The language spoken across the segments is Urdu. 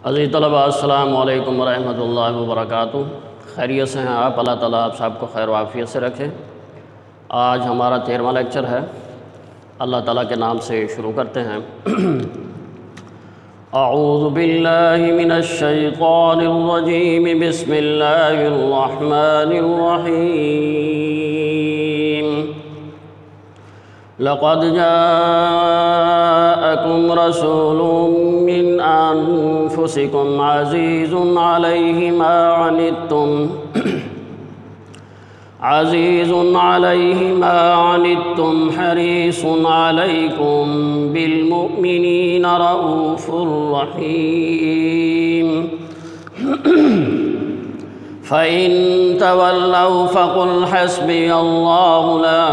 عزیز طلباء السلام علیکم ورحمۃ اللہ وبرکاتہ۔ خیریت سے ہیں آپ؟ اللہ تعالیٰ آپ سب کو خیر و عافیت سے رکھے۔ آج ہمارا 13واں لیکچر ہے۔ اللہ تعالیٰ کے نام سے شروع کرتے ہیں۔ اعوذ باللہ من الشیطان الرجیم، بسم اللہ الرحمن الرحیم۔ لقد جاءکم رسول من انفسکم عزیز علیہ ما عنتم حریص علیکم بالمؤمنین رؤوف رحیم۔ فَإِن تَوَلَّوْا فَقُلْ حَسْبِيَ اللَّهُ لَا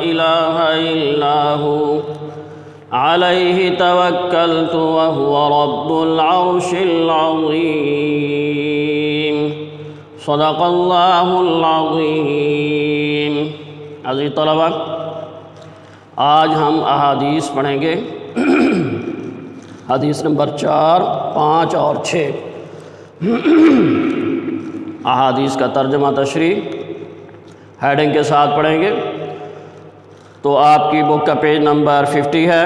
إِلَٰهَ إِلَّا هُوَ عَلَيْهِ تَوَكَّلْتُ وَهُوَ رَبُّ الْعَرْشِ الْعَظِيمِ۔ صدق اللہ العظیم۔ عزیز طلباء، آج ہم احادیث پڑھیں گے، حدیث نمبر 4، 5 اور 6۔ احادیث کا ترجمہ تشریح ہیڈنگ کے ساتھ پڑھیں گے۔ تو آپ کی بک کا پیج نمبر 50 ہے،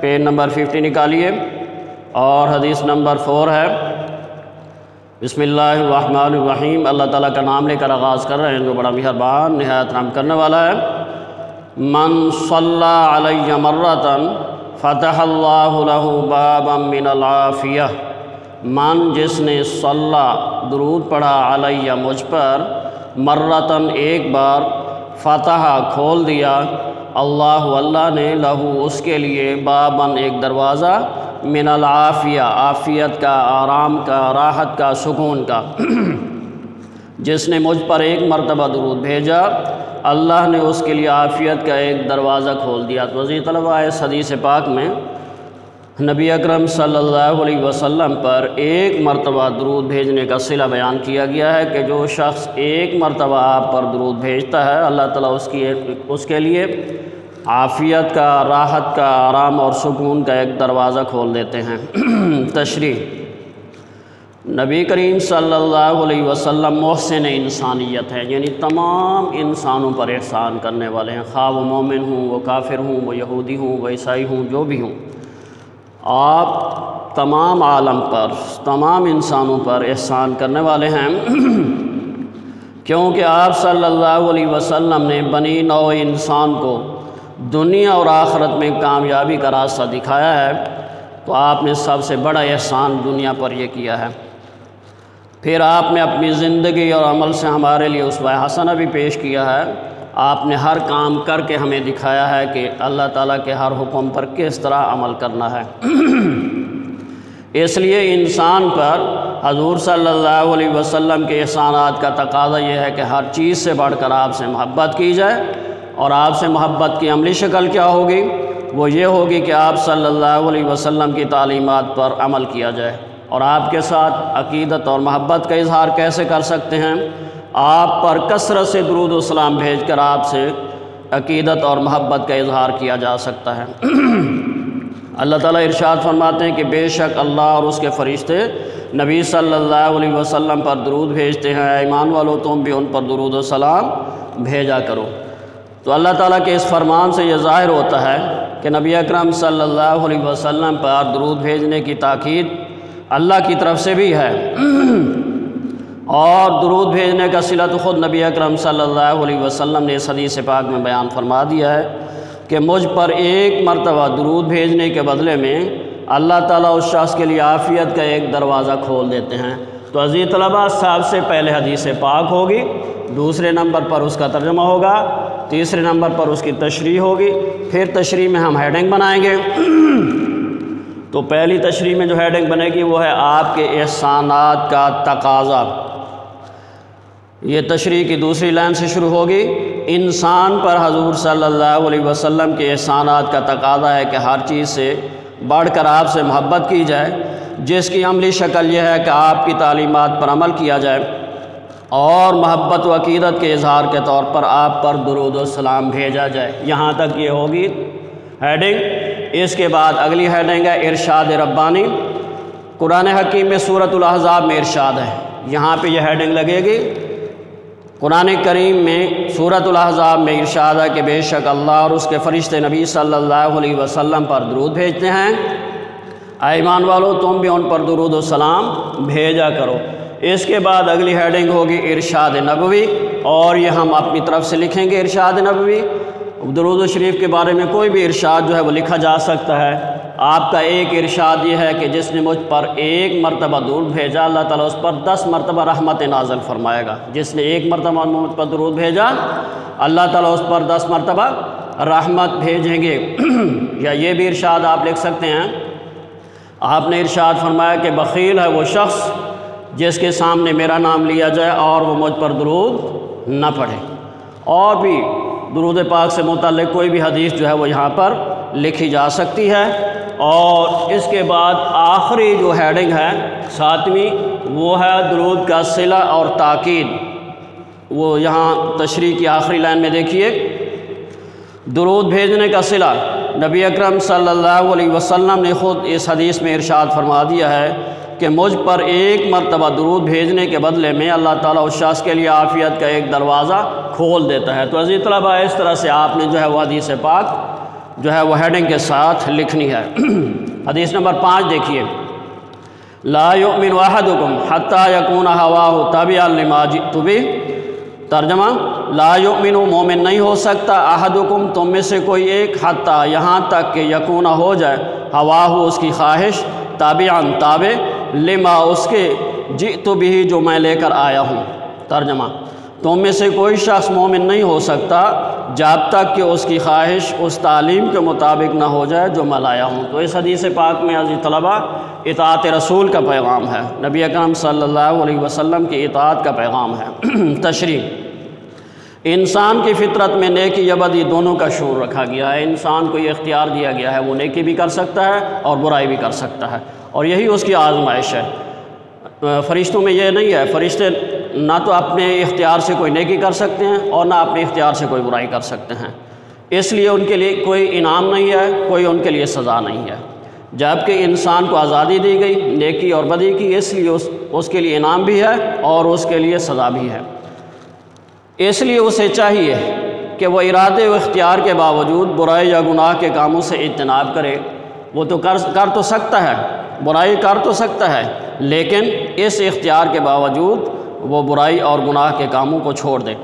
پیج نمبر 50 نکالیے، اور حدیث نمبر 4 ہے۔ بسم اللہ الرحمن الرحیم۔ اللہ تعالیٰ کا نام لے کر آغاز کر رہے ہیں جو بڑا مہربان نہایت رحم کرنے والا ہے۔ من صلی علی مرۃ فتح اللہ لہ بابا من العافیہ۔ من جس نے صلی درود پڑھا علیہ مجھ پر، مرتن ایک بار، فتح کھول دیا، اللہ نے لہو اس کے لیے، بابن ایک دروازہ، من العافیہ عافیت کا، آرام کا، راحت کا، سکون کا۔ جس نے مجھ پر ایک مرتبہ درود بھیجا، اللہ نے اس کے لیے عافیت کا ایک دروازہ کھول دیا۔ تو عزیز طلباء، اس حدیث پاک میں نبی اکرم صلی اللہ علیہ وسلم پر ایک مرتبہ درود بھیجنے کا صلہ بیان کیا گیا ہے کہ جو شخص ایک مرتبہ آپ پر درود بھیجتا ہے، اللہ تعالیٰ اس کے لیے عافیت کا، راحت کا، آرام اور سکون کا ایک دروازہ کھول دیتے ہیں۔ تشریح: نبی کریم صلی اللہ علیہ وسلم محسن انسانیت ہے، یعنی تمام انسانوں پر احسان کرنے والے ہیں، خواہ وہ مومن ہوں، وہ کافر ہوں، وہ یہودی ہوں، وہ عیسائی ہوں، جو بھی ہوں۔ آپ تمام عالم پر، تمام انسانوں پر احسان کرنے والے ہیں، کیونکہ آپ صلی اللہ علیہ وسلم نے بنی نوع انسان کو دنیا اور آخرت میں کامیابی کا راستہ دکھایا ہے۔ تو آپ نے سب سے بڑا احسان دنیا پر یہ کیا ہے۔ پھر آپ نے اپنی زندگی اور عمل سے ہمارے لیے اسوہ حسنہ بھی پیش کیا ہے۔ آپ نے ہر کام کر کے ہمیں دکھایا ہے کہ اللہ تعالیٰ کے ہر حکم پر کس طرح عمل کرنا ہے۔ اس لیے انسان پر حضور صلی اللہ علیہ وسلم کے احسانات کا تقاضا یہ ہے کہ ہر چیز سے بڑھ کر آپ سے محبت کی جائے۔ اور آپ سے محبت کی عملی شکل کیا ہوگی؟ وہ یہ ہوگی کہ آپ صلی اللہ علیہ وسلم کی تعلیمات پر عمل کیا جائے۔ اور آپ کے ساتھ عقیدت اور محبت کا اظہار کیسے کر سکتے ہیں؟ آپ پر کثرت سے درود و سلام بھیج کر آپ سے عقیدت اور محبت کا اظہار کیا جا سکتا ہے۔ اللہ تعالیٰ ارشاد فرماتے ہیں کہ بے شک اللہ اور اس کے فرشتے نبی صلی اللہ علیہ وسلم پر درود بھیجتے ہیں، اے ایمان والو تم بھی ان پر درود و سلام بھیجا کرو۔ تو اللہ تعالیٰ کے اس فرمان سے یہ ظاہر ہوتا ہے کہ نبی اکرم صلی اللہ علیہ وسلم پر درود بھیجنے کی تاکید اللہ کی طرف سے بھی ہے، اور درود بھیجنے کا صلہ تو خود نبی اکرم صلی اللہ علیہ وسلم نے اس حدیث پاک میں بیان فرما دیا ہے کہ مجھ پر ایک مرتبہ درود بھیجنے کے بدلے میں اللہ تعالیٰ اس شخص کے لیے عافیت کا ایک دروازہ کھول دیتے ہیں۔ تو عزیز طلباء، سب سے پہلے حدیث پاک ہوگی، دوسرے نمبر پر اس کا ترجمہ ہوگا، تیسرے نمبر پر اس کی تشریح ہوگی، پھر تشریح میں ہم ہیڈنگ بنائیں گے۔ تو پہلی تشریح میں جو ہیڈنگ بنے گی وہ ہے آپ کے احسانات کا تقاضا۔ یہ تشریح کی دوسری لائن سے شروع ہوگی۔ انسان پر حضور صلی اللہ علیہ وسلم کے احسانات کا تقاضا ہے کہ ہر چیز سے بڑھ کر آپ سے محبت کی جائے، جس کی عملی شکل یہ ہے کہ آپ کی تعلیمات پر عمل کیا جائے، اور محبت و عقیدت کے اظہار کے طور پر آپ پر درود و سلام بھیجا جائے۔ یہاں تک یہ ہوگی ہیڈنگ۔ اس کے بعد اگلی ہیڈنگ ہے ارشاد ربانی۔ قرآن حکیم میں سورۃ الاحزاب میں ارشاد ہے، یہاں پہ یہ ہیڈنگ لگے گی، قرآن کریم میں سورۃ الاحزاب میں ارشاد ہے کہ بے شک اللہ اور اس کے فرشتے نبی صلی اللہ علیہ وسلم پر درود بھیجتے ہیں، اے ایمان والو تم بھی ان پر درود و سلام بھیجا کرو۔ اس کے بعد اگلی ہیڈنگ ہوگی ارشاد نبوی، اور یہ ہم اپنی طرف سے لکھیں گے ارشاد نبوی۔ درود شریف کے بارے میں کوئی بھی ارشاد جو ہے وہ لکھا جا سکتا ہے۔ آپ کا ایک ارشاد یہ ہے کہ جس نے مجھ پر ایک مرتبہ درود بھیجا اللہ تعالیٰ اس پر 10 مرتبہ رحمت نازل فرمائے گا۔ جس نے ایک مرتبہ مجھ پر درود بھیجا اللہ تعالیٰ اس پر 10 مرتبہ رحمت بھیجیں گے۔ یا یہ بھی ارشاد آپ لکھ سکتے ہیں، آپ نے ارشاد فرمایا کہ بخیل ہے وہ شخص جس کے سامنے میرا نام لیا جائے اور وہ مجھ پر درود نہ پڑھے۔ اور بھی درود پاک سے متعلق کوئی بھی حدیث جو ہے وہ یہاں پر لکھی جا سکتی ہے۔ اور اس کے بعد آخری جو ہیڈنگ ہے 7ویں، وہ ہے درود کا صلہ اور تاکید۔ وہ یہاں تشریح کی آخری لائن میں دیکھیے، درود بھیجنے کا صلہ نبی اکرم صلی اللہ علیہ وسلم نے خود اس حدیث میں ارشاد فرما دیا ہے کہ مجھ پر ایک مرتبہ درود بھیجنے کے بدلے میں اللہ تعالیٰ اس شخص کے لیے عافیت کا ایک دروازہ کھول دیتا ہے۔ تو عزیز طلباء اس طرح سے آپ نے جو ہے وہ حدیث پاک جو ہے وہ ہیڈنگ کے ساتھ لکھنی ہے۔ حدیث نمبر 5 دیکھیے، لا یؤمن احدکم حتی یکون ہواہ تابعا لما جئت بہ۔ ترجمہ، لا یؤمن مومن نہیں ہو سکتا احدکم تم میں سے کوئی ایک، حتیٰ یہاں تک کہ یکون ہو جائے ہواہ اس کی خواہش، تابعا تابع، لما اس کے جئت بہ جو میں لے کر آیا ہوں۔ ترجمہ، تم میں سے کوئی شخص مومن نہیں ہو سکتا جب تک کہ اس کی خواہش اس تعلیم کے مطابق نہ ہو جائے جو میں لایا ہوں۔ تو اس حدیث پاک میں عزیز طلبہ اطاعت رسول کا پیغام ہے، نبی اکرم صلی اللہ علیہ وسلم کی اطاعت کا پیغام ہے۔ تشریح، انسان کی فطرت میں نیکی یا بدی دونوں کا شعور رکھا گیا ہے۔ انسان کو یہ اختیار دیا گیا ہے وہ نیکی بھی کر سکتا ہے اور برائی بھی کر سکتا ہے، اور یہی اس کی آزمائش ہے۔ فرشتوں میں یہ نہیں ہے، فرشتے نہ تو اپنے اختیار سے کوئی نیکی کر سکتے ہیں اور نہ اپنے اختیار سے کوئی برائی کر سکتے ہیں، اس لیے ان کے لیے کوئی انعام نہیں ہے، کوئی ان کے لیے سزا نہیں ہے۔ جبکہ انسان کو آزادی دی گئی نیکی اور بدی کی، اس لیے اس کے لیے انعام بھی ہے اور اس کے لیے سزا بھی ہے۔ اس لیے اسے چاہیے کہ وہ ارادے و اختیار کے باوجود برائی یا گناہ کے کاموں سے اجتناب کرے۔ وہ تو کر تو سکتا ہے، برائی کر تو سکتا ہے، لیکن اس اختیار کے باوجود وہ برائی اور گناہ کے کاموں کو چھوڑ دے۔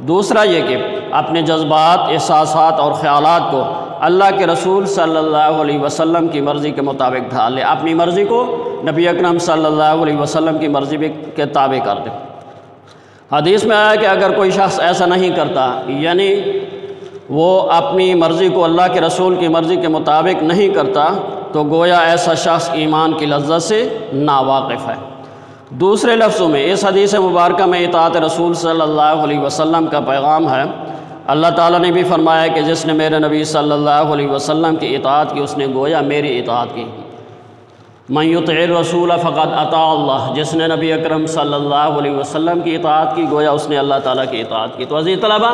دوسرا یہ کہ اپنے جذبات، احساسات اور خیالات کو اللہ کے رسول صلی اللہ علیہ وسلم کی مرضی کے مطابق ڈھال لے، اپنی مرضی کو نبی اکرم صلی اللہ علیہ وسلم کی مرضی کے تابع کر دے۔ حدیث میں آیا کہ اگر کوئی شخص ایسا نہیں کرتا، یعنی وہ اپنی مرضی کو اللہ کے رسول کی مرضی کے مطابق نہیں کرتا، تو گویا ایسا شخص ایمان کی لذت سے ناواقف ہے۔ دوسرے لفظوں میں اس حدیث مبارکہ میں اطاعت رسول صلی اللہ علیہ وسلم کا پیغام ہے۔ اللہ تعالیٰ نے بھی فرمایا کہ جس نے میرے نبی صلی اللہ علیہ وسلم کی اطاعت کی اس نے گویا میری اطاعت کی۔ من یطع الرسول فقد اطاع اللہ، جس نے نبی اکرم صلی اللہ علیہ وسلم کی اطاعت کی گویا اس نے اللہ تعالیٰ کی اطاعت کی۔ تو عزیز طلبہ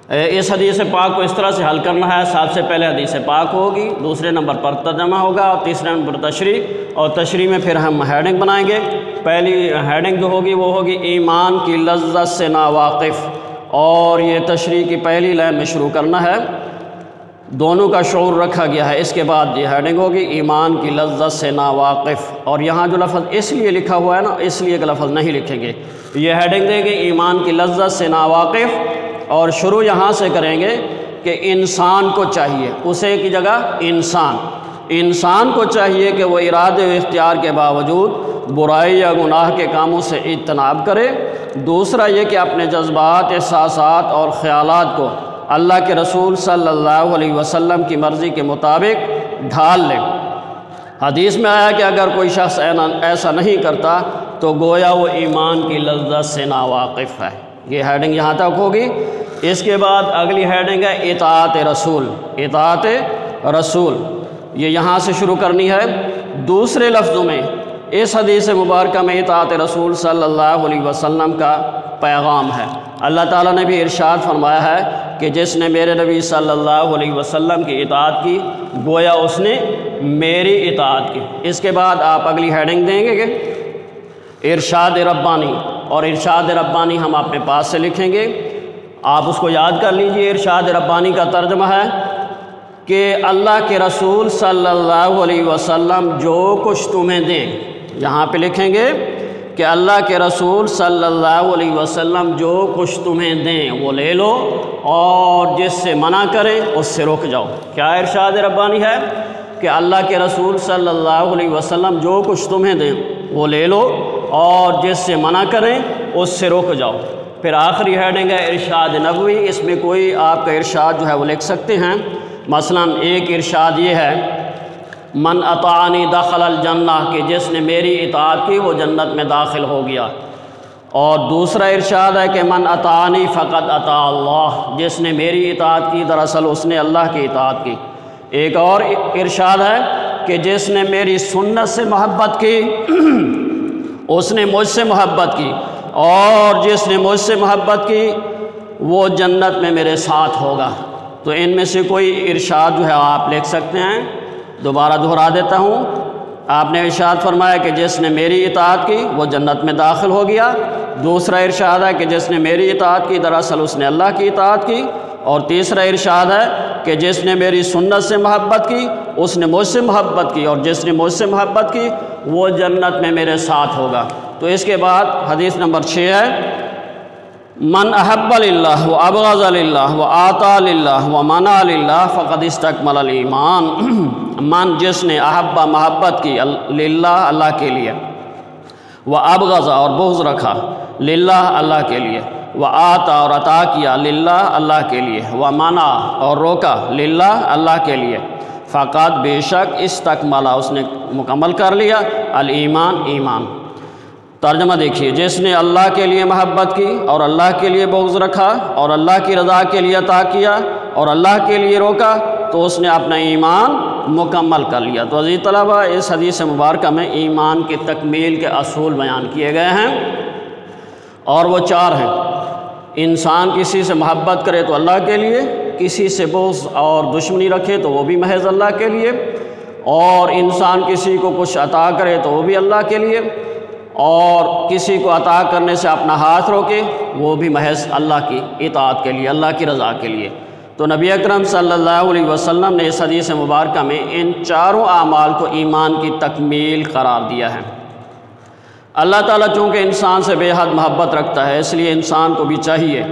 اس حدیث پاک کو اس طرح سے حل کرنا ہے، سب سے پہلے حدیث پاک ہوگی، دوسرے نمبر پر ترجمہ ہوگا اور تیسرے نمبر پر تشریح، اور تشریح میں پھر ہم ہیڈنگ بنائیں گے۔ پہلی ہیڈنگ جو ہوگی وہ ہوگی ایمان کی لذت سے ناواقف، اور یہ تشریح کی پہلی لائن میں شروع کرنا ہے، دونوں کا شعور رکھا گیا ہے۔ اس کے بعد یہ ہیڈنگ ہوگی ایمان کی لذت سے ناواقف، اور یہاں جو لفظ اس لیے لکھا ہوا ہے نا، اس لیے کا لفظ نہیں لکھیں گے، یہ ہیڈنگ دیں گے ایمان کی لذت سے ناواقف، اور شروع یہاں سے کریں گے کہ انسان کو چاہیے، اسے کی جگہ انسان کو چاہیے کہ وہ ارادے و اختیار کے باوجود برائی یا گناہ کے کاموں سے اجتناب کرے۔ دوسرا یہ کہ اپنے جذبات، احساسات اور خیالات کو اللہ کے رسول صلی اللہ علیہ وسلم کی مرضی کے مطابق ڈھال لے۔ حدیث میں آیا کہ اگر کوئی شخص ایسا نہیں کرتا تو گویا وہ ایمان کی لذت سے ناواقف ہے۔ یہ ہیڈنگ یہاں تک ہوگی۔ اس کے بعد اگلی ہیڈنگ ہے اطاعت رسول۔ اطاعت رسول یہ یہاں سے شروع کرنی ہے۔ دوسرے لفظوں میں اس حدیث مبارکہ میں اطاعت رسول صلی اللہ علیہ وسلم کا پیغام ہے۔ اللہ تعالیٰ نے بھی ارشاد فرمایا ہے کہ جس نے میرے نبی صلی اللہ علیہ وسلم کی اطاعت کی گویا اس نے میری اطاعت کی۔ اس کے بعد آپ اگلی ہیڈنگ دیں گے کہ ارشاد ربانی، اور ارشاد ربانی ہم اپنے پاس سے لکھیں گے، آپ اس کو یاد کر لیجئے۔ ارشاد ربانی کا ترجمہ ہے کہ اللہ کے رسول صلی اللہ علیہ وسلم جو کچھ تمہیں دیں، یہاں پہ لکھیں گے کہ اللہ کے رسول صلی اللہ علیہ وسلم جو کچھ تمہیں دیں وہ لے لو، اور جس سے منع کریں اس سے رک جاؤ۔ کیا ارشاد ربانی ہے کہ اللہ کے رسول صلی اللہ علیہ وسلم جو کچھ تمہیں دیں وہ لے لو، اور جس سے منع کریں اس سے رک جاؤ۔ پھر آخری ہیڈنگ ہے ارشاد نبوی، اس میں کوئی آپ کا ارشاد جو ہے وہ لکھ سکتے ہیں۔ مثلا ایک ارشاد یہ ہے من اطاعنی دخل الجنہ، کہ جس نے میری اطاعت کی وہ جنت میں داخل ہو گیا، اور دوسرا ارشاد ہے کہ من اطاعنی فقد اطاع اللہ، جس نے میری اطاعت کی دراصل اس نے اللہ کی اطاعت کی۔ ایک اور ارشاد ہے کہ جس نے میری سنت سے محبت کی اس نے مجھ سے محبت کی، اور جس نے مجھ سے محبت کی وہ جنت میں میرے ساتھ ہوگا۔ تو ان میں سے کوئی ارشاد جو ہے آپ لکھ سکتے ہیں۔ دوبارہ دہرا دیتا ہوں، آپ نے ارشاد فرمایا کہ جس نے میری اطاعت کی وہ جنت میں داخل ہو گیا۔ دوسرا ارشاد ہے کہ جس نے میری اطاعت کی دراصل اس نے اللہ کی اطاعت کی، اور تیسرا ارشاد ہے کہ جس نے میری سنت سے محبت کی اس نے مجھ سے محبت کی، اور جس نے مجھ سے محبت کی وہ جنت میں میرے ساتھ ہوگا۔ تو اس کے بعد حدیث نمبر 6 ہے من احب للہ و ابغض للہ و آطا للہ و منع للہ فقد استکمل الایمان۔ من جس نے احبہ محبت کی للہ اللہ کے لیے، و ابغض اور بغض رکھا للہ اللہ کے لیے، و آتا اور عطا کیا للہ اللہ کے لیے، و منع اور روکا للہ اللہ کے لیے، فقط بے شک استکمل اس نے مکمل کر لیا الایمان ایمان۔ ترجمہ دیکھیے، جس نے اللہ کے لیے محبت کی اور اللہ کے لیے بغض رکھا اور اللہ کی رضا کے لیے عطا کیا اور اللہ کے لیے روکا تو اس نے اپنا ایمان مکمل کر لیا۔ تو عزیز طلبہ، اس حدیث مبارکہ میں ایمان کی تکمیل کے اصول بیان کیے گئے ہیں، اور وہ 4 ہیں۔ انسان کسی سے محبت کرے تو اللہ کے لیے، کسی سے بغض اور دشمنی رکھے تو وہ بھی محض اللہ کے لیے، اور انسان کسی کو کچھ عطا کرے تو وہ بھی اللہ کے لیے، اور کسی کو عطا کرنے سے اپنا ہاتھ روکے وہ بھی محض اللہ کی اطاعت کے لیے، اللہ کی رضا کے لیے۔ تو نبی اکرم صلی اللہ علیہ وسلم نے اس حدیث مبارکہ میں ان 4 اعمال کو ایمان کی تکمیل قرار دیا ہے۔ اللہ تعالیٰ چونکہ انسان سے بے حد محبت رکھتا ہے، اس لیے انسان کو بھی چاہیے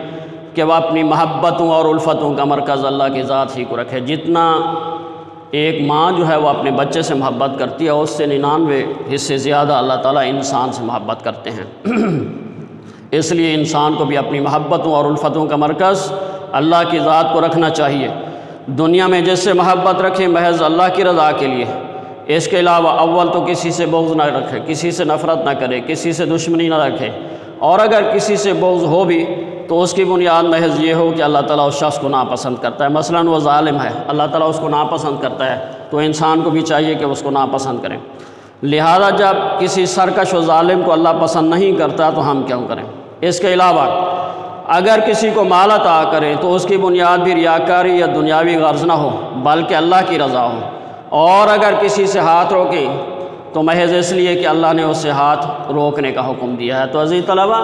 کہ وہ اپنی محبتوں اور الفتوں کا مرکز اللہ کی ذات ہی کو رکھے۔ جتنا ایک ماں جو ہے وہ اپنے بچے سے محبت کرتی ہے، اس سے 99 حصے زیادہ اللہ تعالیٰ انسان سے محبت کرتے ہیں۔ اس لیے انسان کو بھی اپنی محبتوں اور الفتوں کا مرکز اللہ کی ذات کو رکھنا چاہیے۔ دنیا میں جس سے محبت رکھے محض اللہ کی رضا کے لیے، اس کے علاوہ اول تو کسی سے بغض نہ رکھے، کسی سے نفرت نہ کرے، کسی سے دشمنی نہ رکھے، اور اگر کسی سے بغض ہو بھی تو اس کی بنیاد محض یہ ہو کہ اللہ تعالیٰ اس شخص کو ناپسند کرتا ہے۔ مثلا وہ ظالم ہے، اللہ تعالیٰ اس کو ناپسند کرتا ہے، تو انسان کو بھی چاہیے کہ اس کو ناپسند کریں۔ لہذا جب کسی سرکش و ظالم کو اللہ پسند نہیں کرتا تو ہم کیوں کریں؟ اس کے علاوہ اگر کسی کو مال عطا کریں تو اس کی بنیاد بھی ریاکاری یا دنیاوی غرض نہ ہو بلکہ اللہ کی رضا ہو، اور اگر کسی سے ہاتھ روکیں تو محض اس لیے کہ اللہ نے اس سے ہاتھ روکنے کا حکم دیا ہے۔ تو عزیز طلبہ،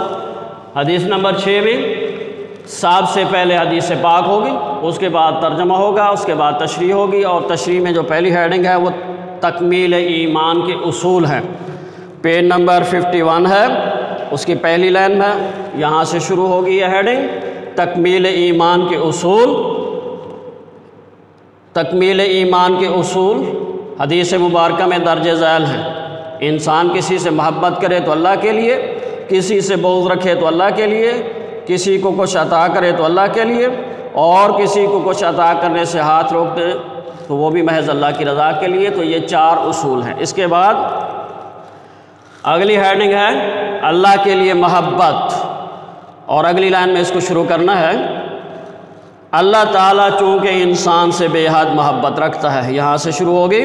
حدیث نمبر 6 میں سب سے پہلے حدیث پاک ہوگی، اس کے بعد ترجمہ ہوگا، اس کے بعد تشریح ہوگی، اور تشریح میں جو پہلی ہیڈنگ ہے وہ تکمیل ایمان کے اصول ہیں۔ پیج نمبر 51 ہے، اس کی پہلی لائن میں یہاں سے شروع ہوگی یہ ہیڈنگ، تکمیل ایمان کے اصول۔ تکمیل ایمان کے اصول حدیث مبارکہ میں درج ذیل ہیں۔ انسان کسی سے محبت کرے تو اللہ کے لیے، کسی سے بغض رکھے تو اللہ کے لیے، کسی کو کچھ عطا کرے تو اللہ کے لیے، اور کسی کو کچھ عطا کرنے سے ہاتھ روک دے تو وہ بھی محض اللہ کی رضا کے لیے۔ تو یہ 4 اصول ہیں۔ اس کے بعد اگلی ہیڈنگ ہے اللہ کے لیے محبت، اور اگلی لائن میں اس کو شروع کرنا ہے، اللہ تعالیٰ چونکہ انسان سے بے حد محبت رکھتا ہے۔ یہاں سے شروع ہوگی،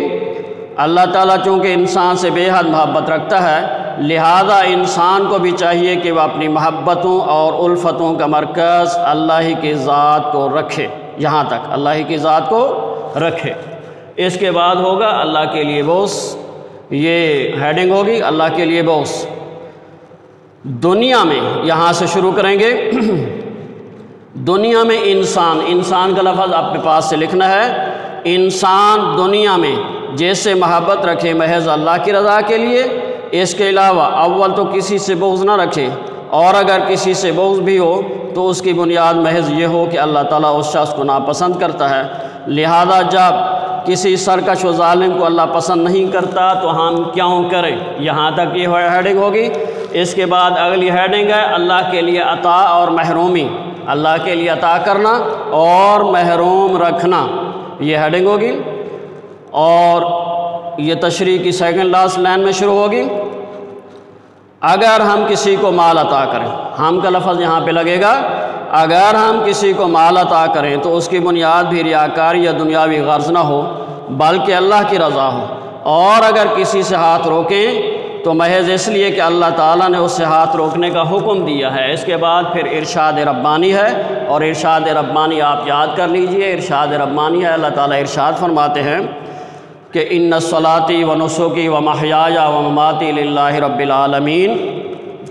اللہ تعالیٰ چونکہ انسان سے بے حد محبت رکھتا ہے لہذا انسان کو بھی چاہیے کہ وہ اپنی محبتوں اور الفتوں کا مرکز اللہ ہی کی ذات کو رکھے۔ یہاں تک اللہ ہی کی ذات کو رکھے۔ اس کے بعد ہوگا اللہ کے لیے بغض، یہ ہیڈنگ ہوگی اللہ کے لیے بغض۔ دنیا میں یہاں سے شروع کریں گے۔ دنیا میں انسان کا لفظ اپنے پاس سے لکھنا ہے۔ انسان دنیا میں جیسے محبت رکھے محض اللہ کی رضا کے لیے، اس کے علاوہ اول تو کسی سے بغض نہ رکھے، اور اگر کسی سے بغض بھی ہو تو اس کی بنیاد محض یہ ہو کہ اللہ تعالیٰ اس شخص کو ناپسند کرتا ہے۔ لہذا جب کسی سرکش و ظالم کو اللہ پسند نہیں کرتا تو ہم کیوں کریں؟ یہاں تک یہ ہیڈنگ ہوگی۔ اس کے بعد اگلی ہیڈنگ ہے اللہ کے لیے عطا اور محرومی، اللہ کے لیے عطا کرنا اور محروم رکھنا، یہ ہیڈنگ ہوگی۔ اور یہ تشریح کی سیکنڈ لاسٹ لائن میں شروع ہوگی۔ اگر ہم کسی کو مال عطا کریں، ہم کا لفظ یہاں پہ لگے گا، اگر ہم کسی کو مال عطا کریں تو اس کی بنیاد بھی ریاکاری یا دنیاوی غرض نہ ہو بلکہ اللہ کی رضا ہو، اور اگر کسی سے ہاتھ روکیں تو محض اس لیے کہ اللہ تعالیٰ نے اس سے ہاتھ روکنے کا حکم دیا ہے۔ اس کے بعد پھر ارشاد ربانی ہے، اور ارشاد ربانی آپ یاد کر لیجئے۔ ارشاد ربانی ہے، اللہ تعالیٰ ارشاد فرماتے ہیں کہ ان صلاتی و نسکی و محیای و مماتی للہ رب العالمین،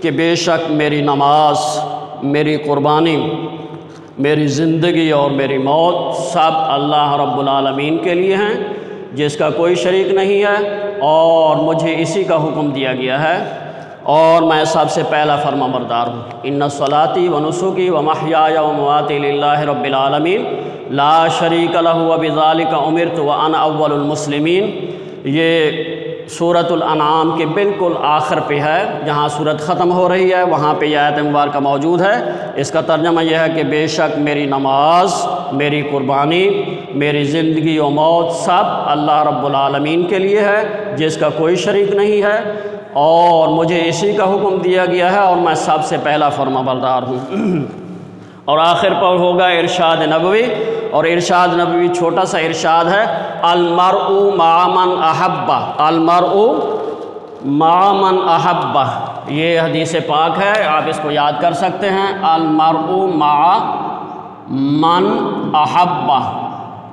کہ بے شک میری نماز، میری قربانی، میری زندگی اور میری موت سب اللہ رب العالمین کے لیے ہیں، جس کا کوئی شریک نہیں ہے، اور مجھے اسی کا حکم دیا گیا ہے، اور میں سب سے پہلا فرما بردار ہوں۔ ان صلاتی و نسکی و محیای و مماتی للہ رب العالمین لا شریک لہ وبذالک امرت وانا اول المسلمین۔ یہ سورۃ الانعام کے بالکل آخر پہ ہے، جہاں سورت ختم ہو رہی ہے وہاں پہ یہ آیت مبارکہ موجود ہے۔ اس کا ترجمہ یہ ہے کہ بے شک میری نماز، میری قربانی، میری زندگی و موت سب اللہ رب العالمین کے لیے ہے، جس کا کوئی شریک نہیں ہے، اور مجھے اسی کا حکم دیا گیا ہے، اور میں سب سے پہلا فرما بردار ہوں۔ اور آخر پر ہوگا ارشاد نبوی، اور ارشاد نبوی چھوٹا سا ارشاد ہے، المرء مع من احبہ، المرء مع من احبہ، یہ حدیث پاک ہے، آپ اس کو یاد کر سکتے ہیں۔ المرء مع من احبہ،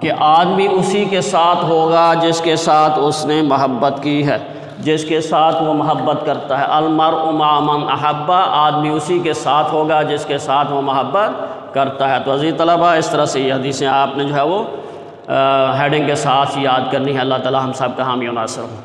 کہ آدمی اسی کے ساتھ ہوگا جس کے ساتھ اس نے محبت کی ہے، جس کے ساتھ وہ محبت کرتا ہے۔ المرء مع من احبہ، آدمی اسی کے ساتھ ہوگا جس کے ساتھ وہ محبت کرتا ہے۔ تو عزیز طلبہ، اس طرح سے یہ حدیثیں آپ نے جو ہے وہ ہیڈنگ کے ساتھ یاد کرنی ہے۔ اللہ تعالی ہم سب کا حامی و ناصر ہو۔